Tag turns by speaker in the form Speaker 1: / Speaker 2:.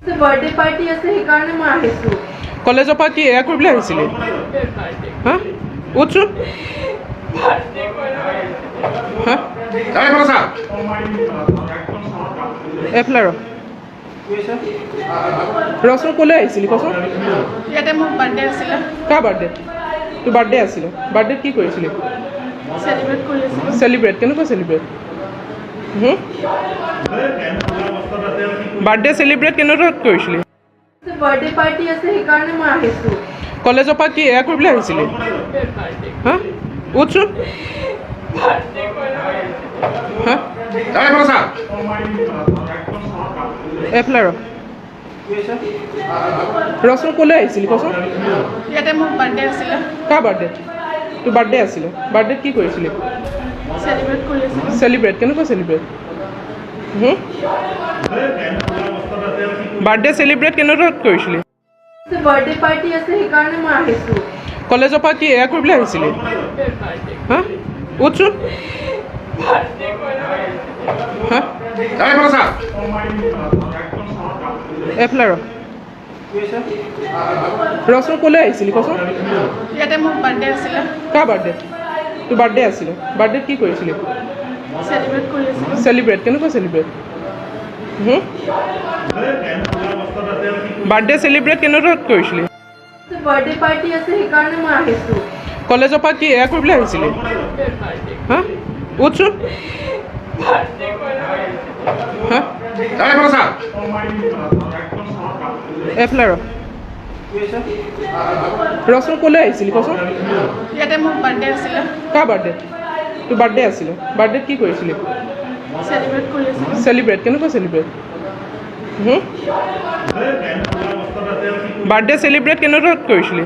Speaker 1: Birthday party আছে সেইকাৰণে মই আহিছোঁ।
Speaker 2: কলেজৰ পৰা কি এয়া কৰিবলৈ আহিছিলে? হা উঠছোন। হা এফালে ৰচোন ক'লৈ আহিছিলি কচোন?
Speaker 1: ইয়াতে মোৰ বাৰ্থডে আছিলে।
Speaker 2: কাৰ বাৰ্থডে? তোৰ বাৰ্থডে আছিলে। বাৰ্থডেত কি কৰিছিলি?
Speaker 1: চেলিব্ৰেট কৰি আছিলোঁ।
Speaker 2: চেলিব্ৰেট কেনেকুৱা চেলিব্ৰেট? বাৰ্থডে চেলিব্ৰেট কেনেকুৱা কৰিছিলি?
Speaker 1: বাৰ্থডে পাৰ্টি আছে সেইকাৰণে মই আহিছোঁ।
Speaker 2: কলেজৰ পৰা কি এয়া কৰিবলৈ আহিছিলি? হা উঠছোন। হা এফালে ৰচোন ক'লৈ আহিছিলি কচোন?
Speaker 1: ইয়াতে মোৰ বাৰ্থডে আছিলে।
Speaker 2: কাৰ বাৰ্থডে? তোৰ বাৰ্থডে আছিলে। বাৰ্থডেত কি কৰিছিলি?
Speaker 1: চেলিব্ৰেট কৰি আছিলোঁ।
Speaker 2: চেলিব্ৰেট কেনেকুৱা চেলিব্ৰেট? বাৰ্থডে চেলিব্ৰেট কেনেকুৱা কৰিছিলি?
Speaker 1: বাৰ্থডে পাৰ্টি আছে সেইকাৰণে মই আহিছোঁ।
Speaker 2: কলেজৰ পৰা কি এয়া কৰিবলৈ আহিছিলি? হা উঠছোন। হা এফালে ৰচোন ক'লৈ আহিছিলি কচোন?
Speaker 1: ইয়াতে মোৰ বাৰ্থডে আছিলে।
Speaker 2: কাৰ বাৰ্থডে? তোৰ বাৰ্থডে আছিলে। বাৰ্থডেত কি কৰিছিলি?
Speaker 1: চেলিব্ৰেট কৰি আছিলোঁ।
Speaker 2: চেলিব্ৰেট কেনেকুৱা চেলিব্ৰেট? বাৰ্থডে চেলিব্ৰেট কেনেকুৱা কৰিছিলি?
Speaker 1: বাৰ্থডে পাৰ্টি আছে সেইকাৰণে মই আহিছোঁ।
Speaker 2: কলেজৰ পৰা কি এয়া কৰিবলৈ আহিছিলি? হা উঠছোন। হা এফালে ৰচোন ক'লৈ আহিছিলি কচোন?
Speaker 1: ইয়াতে মোৰ বাৰ্থডে আছিলে।
Speaker 2: কাৰ বাৰ্থডে? তোৰ বাৰ্থডে আছিলে। বাৰ্থডেত কি কৰিছিলি?
Speaker 1: চেলিব্ৰেট কৰি আছিলোঁ।
Speaker 2: চেলিব্ৰেট কেনেকুৱা চেলিব্ৰেট? বাৰ্থডে চেলিব্ৰেট কেনেকুৱা কৰিছিলি?